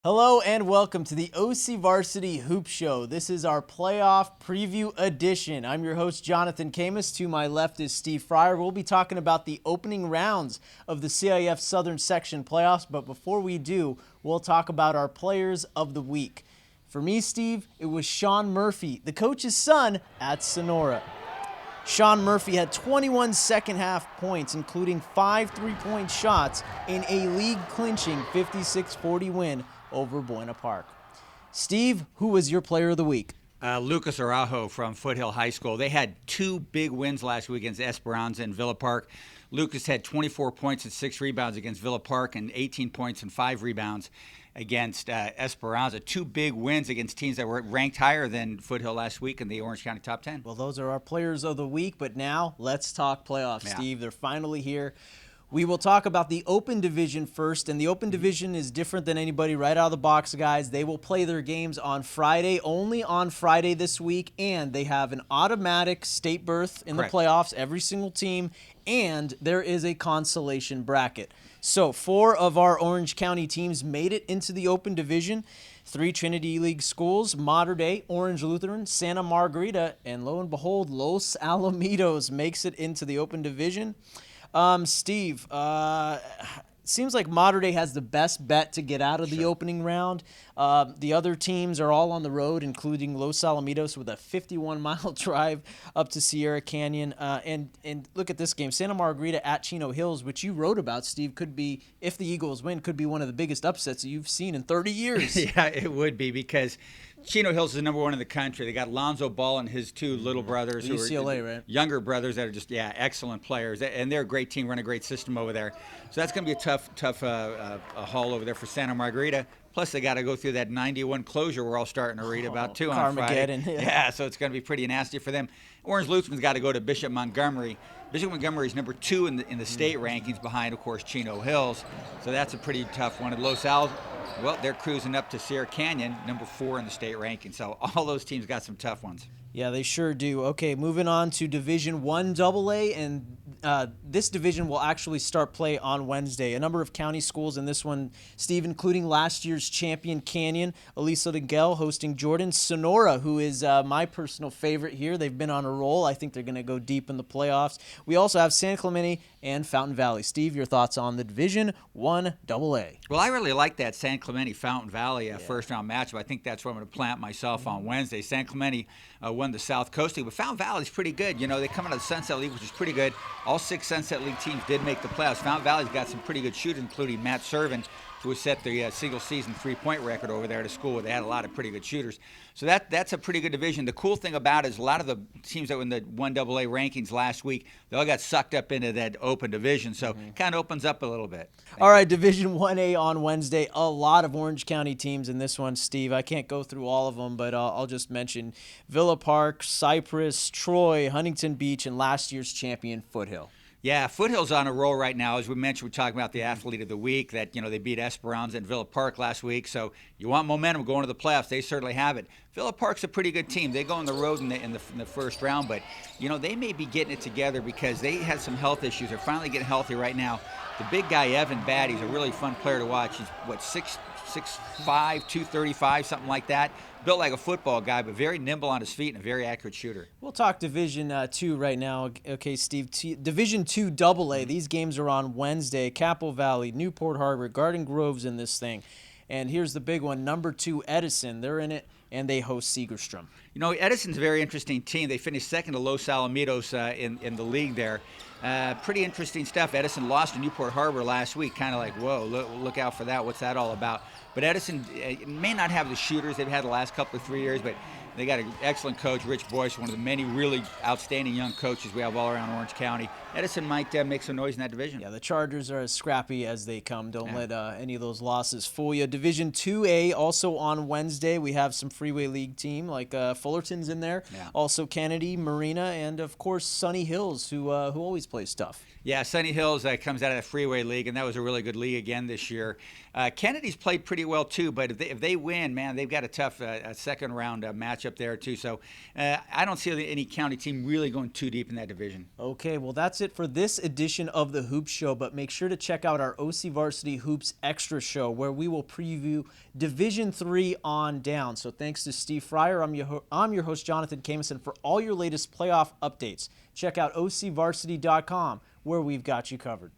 Hello and welcome to the OCVarsity Hoop Show. This is our playoff preview edition. I'm your host, Jonathan Khamis. To my left is Steve Fryer. We'll be talking about the opening rounds of the CIF Southern Section playoffs, but before we do, we'll talk about our players of the week. For me, Steve, it was Sean Murphy, the coach's son at Sonora. Sean Murphy had 21 second-half points, including 5 three-point shots in a league-clinching 56-40 win over Buena Park. Steve, who was your player of the week? Lucas Araujo from Foothill High School. They had two big wins last week against Esperanza and Villa Park. Lucas had 24 points and 6 rebounds against Villa Park and 18 points and 5 rebounds against Esperanza. Two big wins against teams that were ranked higher than Foothill last week in the Orange County Top 10. Well, those are our players of the week, but now let's talk playoffs, Steve. They're finally here. We will talk about the Open Division first, and the Open Division is different than anybody right out of the box, guys. They will play their games on Friday, only on Friday this week, and they have an automatic state berth in the playoffs, every single team, and there is a consolation bracket. So 4 of our Orange County teams made it into the Open Division. 3 Trinity League schools, Mater Dei, Orange Lutheran, Santa Margarita, and lo and behold, Los Alamitos makes it into the Open Division. Steve, seems like Mater Dei has the best bet to get out of the opening round. The other teams are all on the road, including Los Alamitos with a 51-mile drive up to Sierra Canyon. And look at this game. Santa Margarita at Chino Hills, which you wrote about, Steve, could be, if the Eagles win, could be one of the biggest upsets that you've seen in 30 years. Yeah, it would be because Chino Hills is number 1 in the country. They got Lonzo Ball and his 2 little brothers, who UCLA, are right? Younger brothers that are just excellent players, and they're a great team, run a great system over there. So that's going to be a tough haul over there for Santa Margarita. Plus, they got to go through that 91 closure we're all starting to read about too on Friday. Yeah, so it's going to be pretty nasty for them. Orange Lutheran's got to go to Bishop Montgomery. Bishop Montgomery is number 2 in the state rankings, behind, of course, Chino Hills. So that's a pretty tough one. And Los Al, well, they're cruising up to Sierra Canyon, number 4 in the state ranking. So all those teams got some tough ones. Yeah, they sure do. Okay, moving on to Division 1 AA, and this division will actually start play on Wednesday. A number of county schools in this one, Steve, including last year's champion Canyon, Aliso de Guel hosting Jordan. Sonora, who is my personal favorite here. They've been on a roll. I think they're going to go deep in the playoffs. We also have San Clemente and Fountain Valley. Steve, your thoughts on the Division 1 AA? Well, I really like that San Clemente Fountain Valley first-round matchup. I think that's where I'm going to plant myself on Wednesday. San Clemente won the South Coast League, but Fountain Valley's pretty good. You know, they come out of the Sunset League, which is pretty good. All 6 Sunset League teams did make the playoffs. Fountain Valley's got some pretty good shooters, including Matt Servin, who has set the single-season three-point record over there at a school where they had a lot of pretty good shooters. So that's a pretty good division. The cool thing about it is a lot of the teams that were in the 1AA rankings last week, they all got sucked up into that open division, so kind of opens up a little bit. All right, Division 1A on Wednesday. A lot of Orange County teams in this one, Steve. I can't go through all of them, but I'll just mention Villa Park, Cypress, Troy, Huntington Beach, and last year's champion Foothill. Yeah, Foothill's on a roll right now. As we mentioned, we're talking about the athlete of the week, that, you know, they beat Esperanza and Villa Park last week. So you want momentum going to the playoffs. They certainly have it. Villa Park's a pretty good team. They go on the road in the first round, but, you know, they may be getting it together because they had some health issues. They're finally getting healthy right now. The big guy, Evan Badd, he's a really fun player to watch. He's, 6'5", 235, something like that. Built like a football guy, but very nimble on his feet and a very accurate shooter. We'll talk Division 2 right now. Okay, Steve. Division 2 AA. These games are on Wednesday. Capel Valley, Newport Harbor, Garden Grove's in this thing. And here's the big one, number 2 Edison. They're in it, and they host Segerstrom. You know, Edison's a very interesting team. They finished second to Los Alamitos in the league there. Pretty interesting stuff. Edison lost to Newport Harbor last week. Kind of like, whoa, look out for that. What's that all about? But Edison may not have the shooters they've had the last couple of 3 years, but they got an excellent coach, Rich Boyce, one of the many really outstanding young coaches we have all around Orange County. Edison might make some noise in that division. Yeah, the Chargers are as scrappy as they come. Don't let any of those losses fool you. Division 2A, also on Wednesday, we have some Freeway League team, like Fullerton's in there. Yeah. Also Kennedy, Marina, and, of course, Sunny Hills, who always plays tough. Yeah, Sunny Hills comes out of the Freeway League, and that was a really good league again this year. Kennedy's played pretty well, too, but if they win, man, they've got a tough second-round matchup there, too. So I don't see any county team really going too deep in that division. Okay, well, that's wraps it for this edition of the Hoops Show, but make sure to check out our OCVarsity Hoops Extra Show, where we will preview Division III on down. So thanks to Steve Fryer, I'm your host, Jonathan Khamis, and for all your latest playoff updates, check out OCVarsity.com, where we've got you covered.